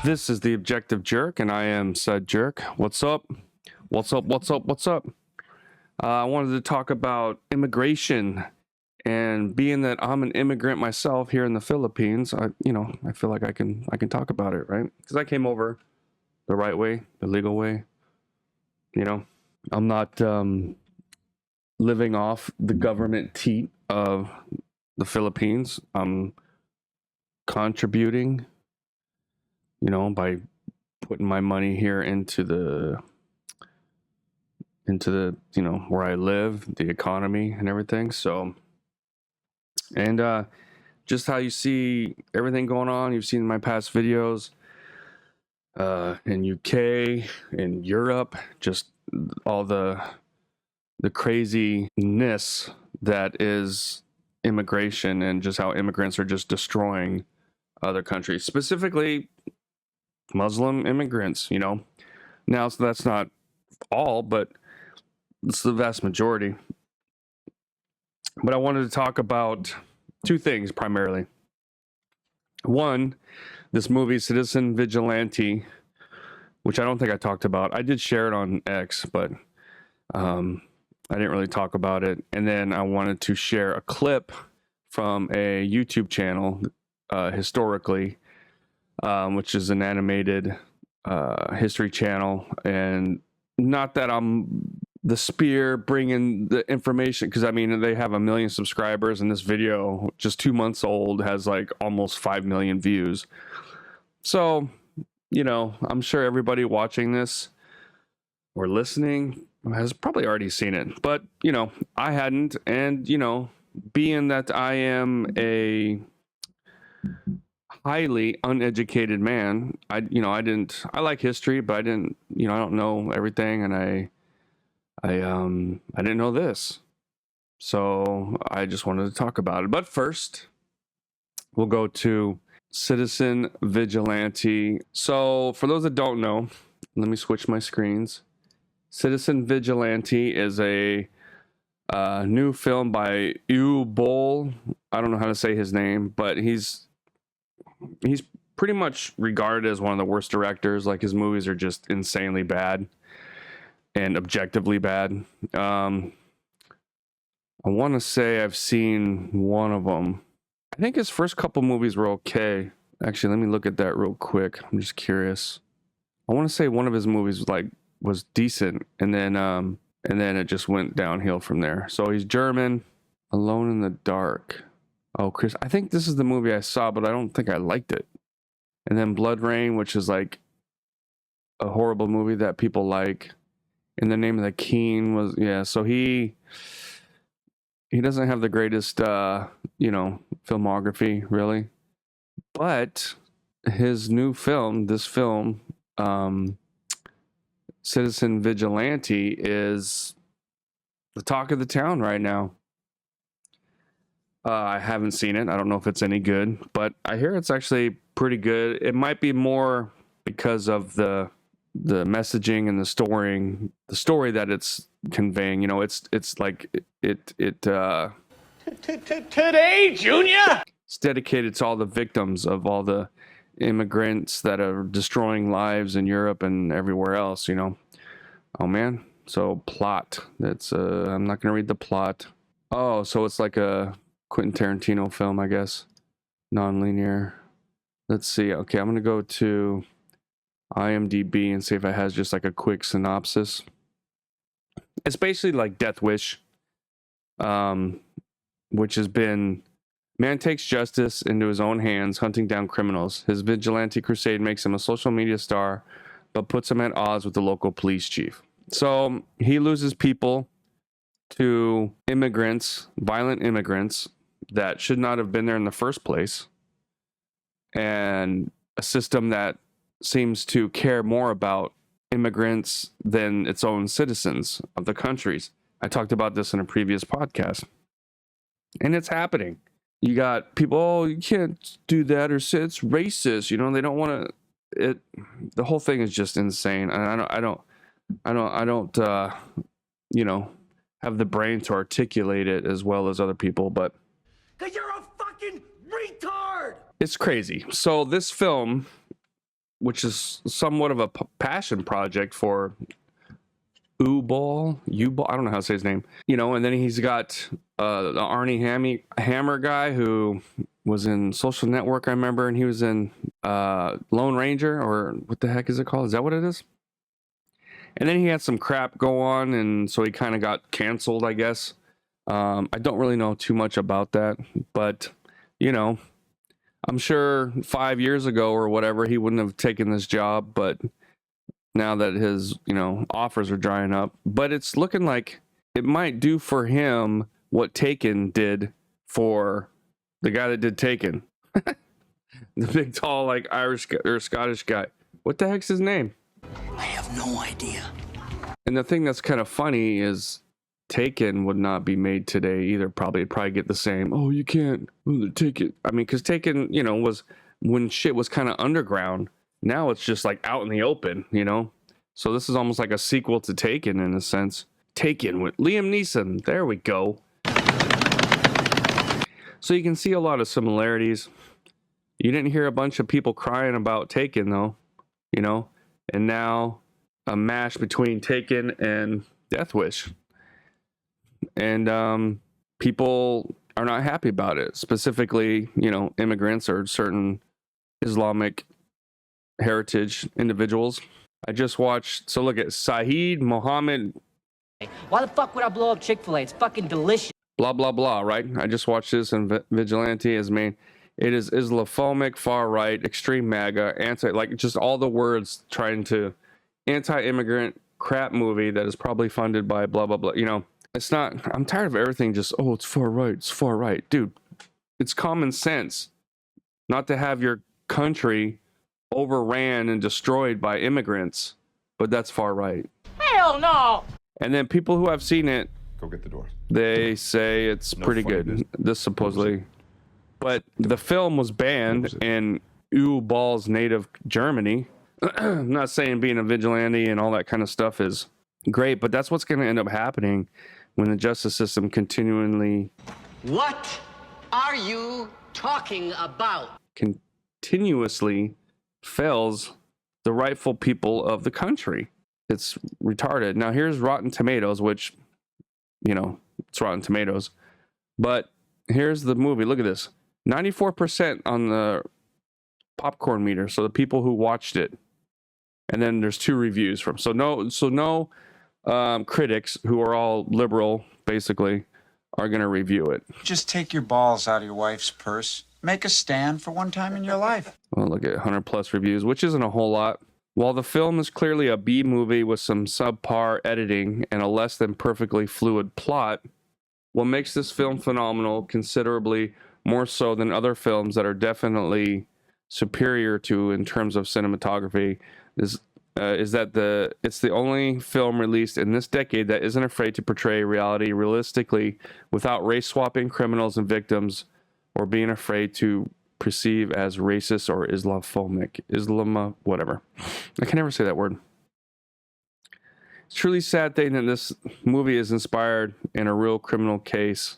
This is the Objective Jerk, and I am said jerk. What's up? What's up? What's up? What's up? I wanted to talk about immigration, and being that I'm an immigrant myself here in the Philippines, I feel like I can talk about it, right? Because I came over the right way, the legal way. I'm not living off the government teat of the Philippines. I'm contributing, by putting my money here into the where I live, the economy and everything. So, and just how you see everything going on, you've seen in my past videos, in UK, in Europe, just all the craziness that is immigration, and just how immigrants are just destroying other countries, specifically Muslim immigrants. Now, so that's not all, but it's the vast majority. But I wanted to talk about two things primarily. One, this movie Citizen Vigilante, which I don't think I talked about. I did share it on X, but I didn't really talk about it. And then I wanted to share a clip from a YouTube channel, historically, which is an animated history channel. And not that I'm the spear bringing the information, because they have 1 million subscribers, and this video, just 2 months old, has like almost 5 million views. So, I'm sure everybody watching this or listening has probably already seen it, but I hadn't. And being that I am a highly uneducated man, I like history, but I don't know everything, and I didn't know this, so I just wanted to talk about it. But first, we'll go to Citizen Vigilante. So for those that don't know, let me switch my screens. Citizen Vigilante is a new film by Uwe Boll. I don't know how to say his name, but he's pretty much regarded as one of the worst directors. Like, his movies are just insanely bad and objectively bad. I want to say I've seen one of them. I think his first couple movies were okay. Actually, let me look at that real quick. I'm just curious. I want to say one of his movies was decent, and then it just went downhill from there. So he's German. Alone in the Dark. Oh, Chris, I think this is the movie I saw, but I don't think I liked it. And then Blood Rain, which is like a horrible movie that people like. In the Name of the King was, yeah. So he doesn't have the greatest, filmography, really. But his new film, Citizen Vigilante, is the talk of the town right now. I haven't seen it. I don't know if it's any good, but I hear it's actually pretty good. It might be more because of the messaging and the story that it's conveying. It's like today, Junior. It's dedicated to all the victims of all the immigrants that are destroying lives in Europe and everywhere else. Oh man. So plot. That's I'm not gonna read the plot. Oh, so it's like a Quentin Tarantino film, I guess. Non-linear. Let's see. Okay, I'm gonna go to IMDb and see if it has just like a quick synopsis. It's basically like Death Wish, which has been, man takes justice into his own hands, hunting down criminals. His vigilante crusade makes him a social media star, but puts him at odds with the local police chief. So he loses people to immigrants, violent immigrants that should not have been there in the first place, and a system that seems to care more about immigrants than its own citizens of the countries. I talked about this in a previous podcast, and it's happening. You got people, oh, you can't do that, or say it's racist. They don't want to. The whole thing is just insane, and I don't have the brain to articulate it as well as other people, but 'cause you're a fucking retard. it's crazy. So this film which is somewhat of a passion project for Uwe Boll, I don't know how to say his name. You know, and then he's got the Arnie Hammer guy who was in Social Network, I remember, and he was in Lone Ranger, or what the heck is it called? Is that what it is? And then he had some crap go on, and so he kind of got canceled, I guess. I don't really know too much about that, but, you know, I'm sure 5 years ago or whatever, he wouldn't have taken this job, but now that his, you know, offers are drying up. But it's looking like it might do for him what Taken did for the guy that did Taken. The big, tall, like Irish or Scottish guy. What the heck's his name? I have no idea. And the thing that's kind of funny is Taken would not be made today either. It'd probably get the same. Oh, you can't take it. I mean, because Taken, you know, was when shit was kind of underground. Now it's just like out in the open, you know. So this is almost like a sequel to Taken in a sense. Taken with Liam Neeson. There we go. So you can see a lot of similarities. You didn't hear a bunch of people crying about Taken though, you know. And now a mash between Taken and Death Wish. And people are not happy about it. Specifically, you know, immigrants or certain Islamic heritage individuals. I just watched, so look at Saeed Mohammed. Why the fuck would I blow up Chick-fil-A? It's fucking delicious. Blah, blah, blah, right? I just watched this, and Vigilante is main. It is Islamophobic, far right, extreme MAGA, like just all the words trying to anti-immigrant crap movie that is probably funded by blah, blah, blah. You know, it's not, I'm tired of everything just, oh, it's far right, it's far right. Dude, it's common sense not to have your country overran and destroyed by immigrants, but that's far right. Hell no! And then people who have seen it, go get the door. They say it's pretty good. This supposedly, but the film was banned in Uwe Boll's native Germany. I'm not saying being a vigilante and all that kind of stuff is great, but that's what's going to end up happening when the justice system continually. What are you talking about? Continuously fails the rightful people of the country. It's retarded. Now here's Rotten Tomatoes, which, you know, it's Rotten Tomatoes, but here's the movie. Look at this. 94% on the popcorn meter. So the people who watched it, and then there's 2 reviews from. So no critics who are all liberal basically are going to review it. Just take your balls out of your wife's purse. Make a stand for one time in your life. Well, look at 100+ reviews, which isn't a whole lot. While the film is clearly a B movie with some subpar editing and a less than perfectly fluid plot, what makes this film phenomenal, considerably more so than other films that are definitely superior to in terms of cinematography, is that it's the only film released in this decade that isn't afraid to portray reality realistically without race swapping criminals and victims or being afraid to perceive as racist or Islamophobic. Whatever. I can never say that word. It's a truly sad thing that this movie is inspired in a real criminal case.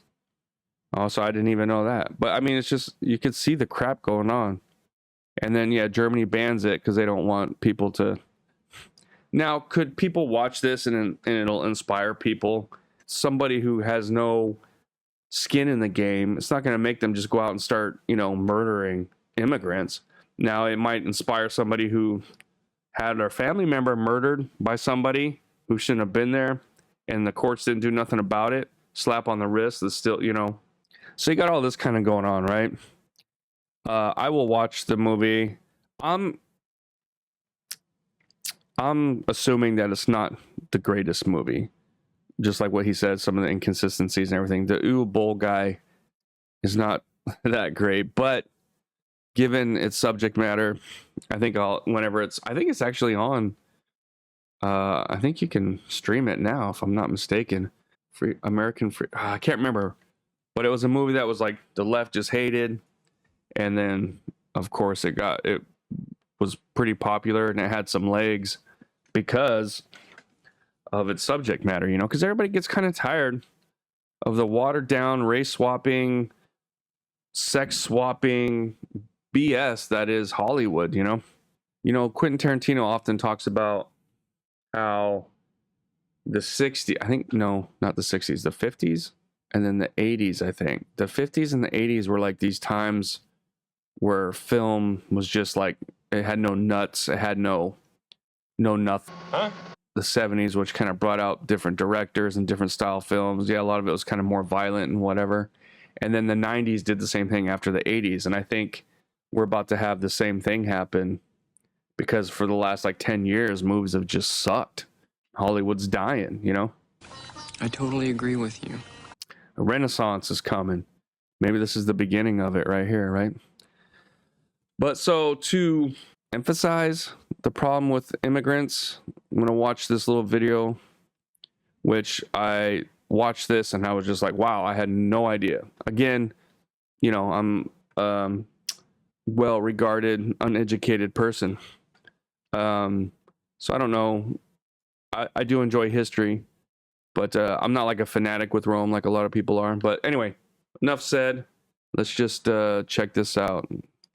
Also, I didn't even know that. But I mean, it's just, you could see the crap going on. And then, yeah, Germany bans it because they don't want people to. Now, could people watch this and it'll inspire people? Somebody who has no skin in the game, it's not going to make them just go out and start, you know, murdering immigrants. Now, it might inspire somebody who had their family member murdered by somebody who shouldn't have been there, and the courts didn't do nothing about it. Slap on the wrist is still, you know. So you got all this kind of going on, right? I will watch the movie. I'm assuming that it's not the greatest movie. Just like what he said, some of the inconsistencies and everything. The Uwe Boll guy is not that great, but given its subject matter, I think I think it's actually on. I think you can stream it now, if I'm not mistaken. I can't remember, but it was a movie that was like the left just hated, and then of course it was pretty popular and it had some legs because of its subject matter, you know, because everybody gets kind of tired of the watered down race swapping, sex swapping BS that is Hollywood, you know. You know, Quentin Tarantino often talks about how the 60s, I think, no, not the 60s, the 50s, and then the 80s, I think. The 50s and the 80s were like these times where film was just like, it had no nuts, it had no nothing. Huh? The 70s, which kind of brought out different directors and different style films. Yeah, a lot of it was kind of more violent and whatever. And then the 90s did the same thing after the 80s. And I think we're about to have the same thing happen because for the last like 10 years, movies have just sucked. Hollywood's dying, you know? I totally agree with you. A renaissance is coming. Maybe this is the beginning of it right here, right? But so to emphasize the problem with immigrants, I'm going to watch this little video, which I watched this and I was just like, wow, I had no idea. Again, you know, I'm well-regarded, uneducated person. So I don't know. I do enjoy history, but I'm not like a fanatic with Rome like a lot of people are. But anyway, enough said. Let's just check this out.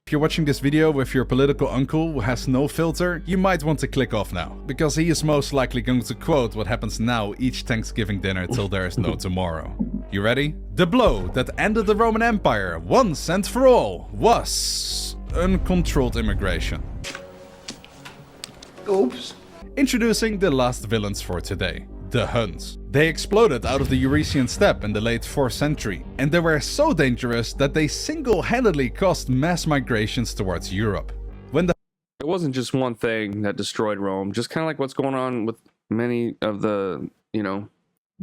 If you're watching this video with your political uncle who has no filter, you might want to click off now, because he is most likely going to quote what happens now each Thanksgiving dinner till there is no tomorrow. You ready? The blow that ended the Roman Empire once and for all was uncontrolled immigration. Oops. Introducing the last villains for today, the Huns. They exploded out of the Eurasian steppe in the late 4th century, and they were so dangerous that they single-handedly caused mass migrations towards Europe. When the It wasn't just one thing that destroyed Rome, just kind of like what's going on with many of the, you know,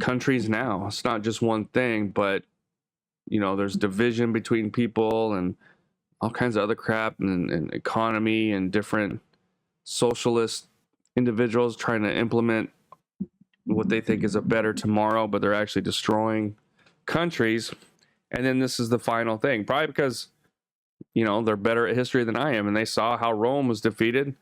countries now. It's not just one thing, but, you know, there's division between people and all kinds of other crap and economy and different socialist individuals trying to implement what they think is a better tomorrow, but they're actually destroying countries. And then this is the final thing, probably because, you know, they're better at history than I am, and they saw how Rome was defeated.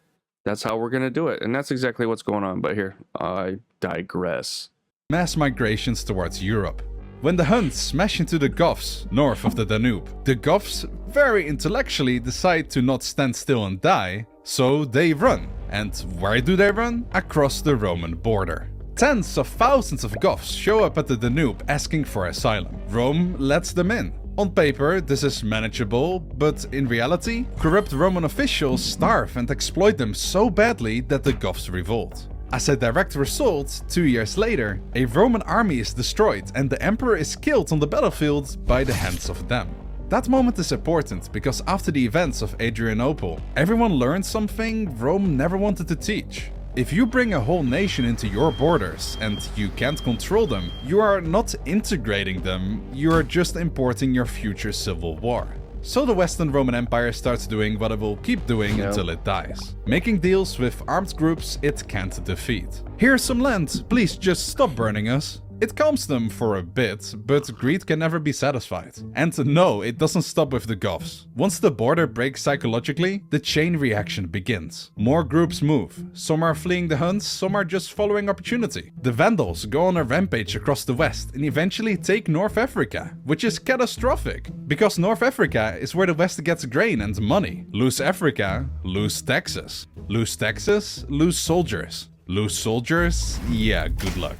That's how we're going to do it. And that's exactly what's going on. But here, I digress. mass migrations towards Europe. When the Huns smash into the Goths north of the Danube, the Goths very intellectually decide to not stand still and die, so they run. And where do they run? Across the Roman border. Tens of thousands of Goths show up at the Danube asking for asylum. Rome lets them in. On paper, this is manageable, but in reality, corrupt Roman officials starve and exploit them so badly that the Goths revolt. As a direct result, 2 years later, a Roman army is destroyed and the emperor is killed on the battlefield by the hands of them. That moment is important because after the events of Adrianople, everyone learned something Rome never wanted to teach. If you bring a whole nation into your borders and you can't control them, you are not integrating them, you are just importing your future civil war. So the Western Roman Empire starts doing what it will keep doing until it dies. Making deals with armed groups it can't defeat. Here's some land, please just stop burning us. It calms them for a bit, but greed can never be satisfied. And no, it doesn't stop with the Goths. Once the border breaks psychologically, the chain reaction begins. More groups move. Some are fleeing the Huns, some are just following opportunity. The Vandals go on a rampage across the west and eventually take North Africa, which is catastrophic, because North Africa is where the West gets grain and money. Lose Africa, lose taxes. Lose taxes, lose soldiers. Lose soldiers, yeah, good luck.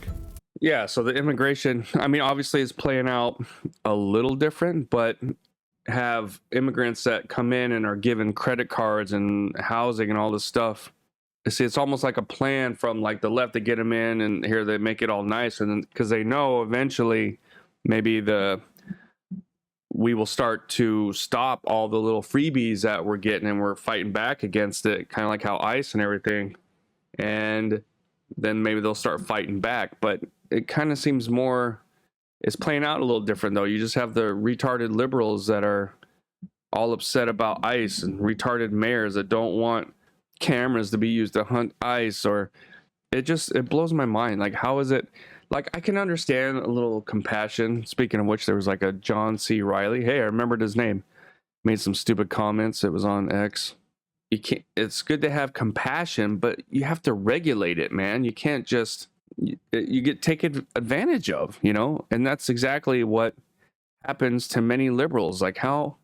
Yeah, so the immigration, I mean, obviously it's playing out a little different, but have immigrants that come in and are given credit cards and housing and all this stuff. See, it's almost like a plan from like the left to get them in, and here they make it all nice, and then because they know eventually maybe we will start to stop all the little freebies that we're getting, and we're fighting back against it, kind of like how ICE and everything, and then maybe they'll start fighting back. But it kind of seems more, it's playing out a little different though. You just have the retarded liberals that are all upset about ICE and retarded mayors that don't want cameras to be used to hunt ICE, or it blows my mind. Like, how is it, like, I can understand a little compassion. Speaking of which, there was like a John C. Riley. Hey, I remembered his name. Made some stupid comments. It was on X. You can't, it's good to have compassion, but you have to regulate it, man. You can't just, you get taken advantage of, you know? And that's exactly what happens to many liberals. Like, how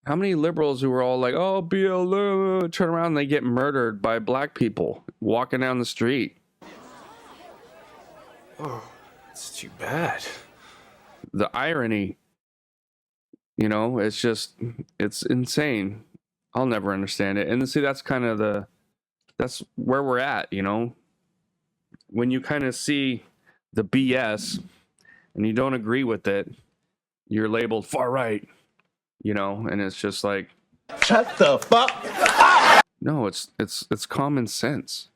How many liberals who were all like, oh, BLM, turn around and they get murdered by black people walking down the street? Oh, it's too bad. The irony, you know, it's insane. I'll never understand it. And see, that's kind of that's where we're at, you know? When you kind of see the BS and you don't agree with it, you're labeled far right, you know? And it's just like, shut the fuck up. No, it's common sense,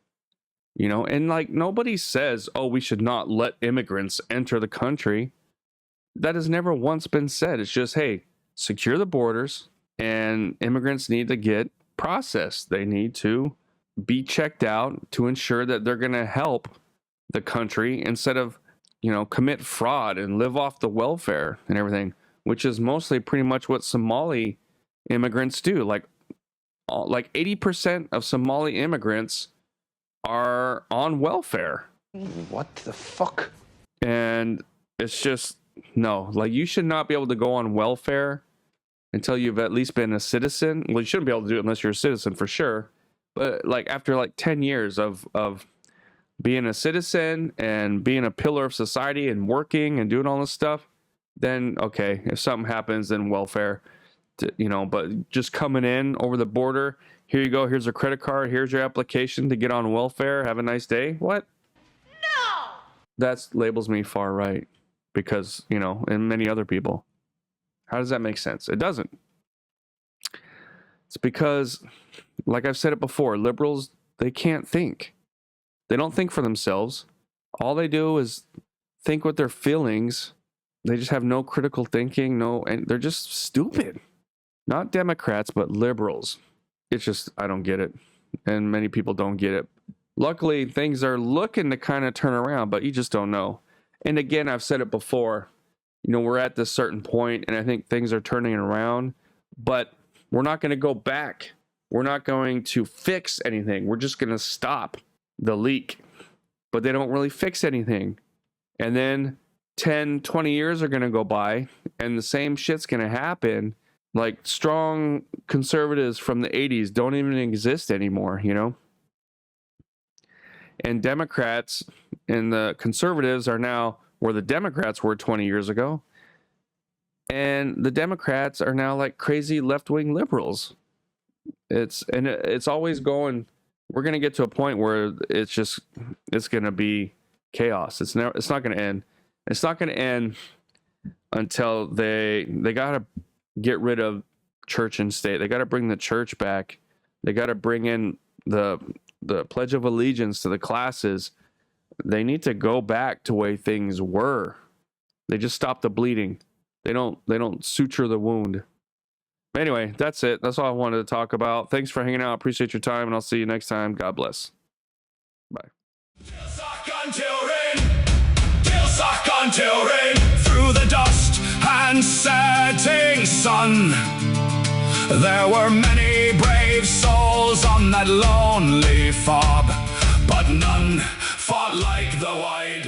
you know? And like, nobody says, oh, we should not let immigrants enter the country. That has never once been said. It's just, hey, secure the borders, and immigrants need to get processed. They need to be checked out to ensure that they're going to help the country instead of, you know, commit fraud and live off the welfare and everything, which is mostly pretty much what Somali immigrants do. Like 80% of Somali immigrants are on welfare. What the fuck? And it's just, no, like, you should not be able to go on welfare until you've at least been a citizen. Well, you shouldn't be able to do it unless you're a citizen for sure. But like after like 10 years of being a citizen and being a pillar of society and working and doing all this stuff, then okay, if something happens, then welfare, you know. But just coming in over the border, here you go, here's a credit card, here's your application to get on welfare, have a nice day. What? No! That labels me far right. Because, you know, and many other people. How does that make sense? It doesn't. It's because, like I've said it before, liberals, they can't think. They don't think for themselves. All they do is think with their feelings. They just have no critical thinking, and they're just stupid. Not Democrats, but liberals. It's just, I don't get it. And many people don't get it. Luckily, things are looking to kind of turn around, but you just don't know. And again, I've said it before, you know, we're at this certain point and I think things are turning around, but we're not going to go back. We're not going to fix anything. We're just going to stop the leak, but they don't really fix anything. And then 10, 20 years are going to go by and the same shit's going to happen. Like, strong conservatives from the 80s don't even exist anymore, you know? And Democrats and the conservatives are now where the Democrats were 20 years ago. And the Democrats are now like crazy left-wing liberals. It's always going, we're going to get to a point where it's going to be chaos. It's not going to end. It's not going to end until they got to get rid of church and state. They got to bring the church back. They got to bring in the Pledge of Allegiance to the classes. They need to go back to the way things were. They just stop the bleeding. They don't suture the wound. But anyway, that's it. That's all I wanted to talk about. Thanks for hanging out. Appreciate your time, and I'll see you next time. God bless. Bye. Until rain, through the dust and setting sun, there were many brave souls on that lonely fob, but none fought like the white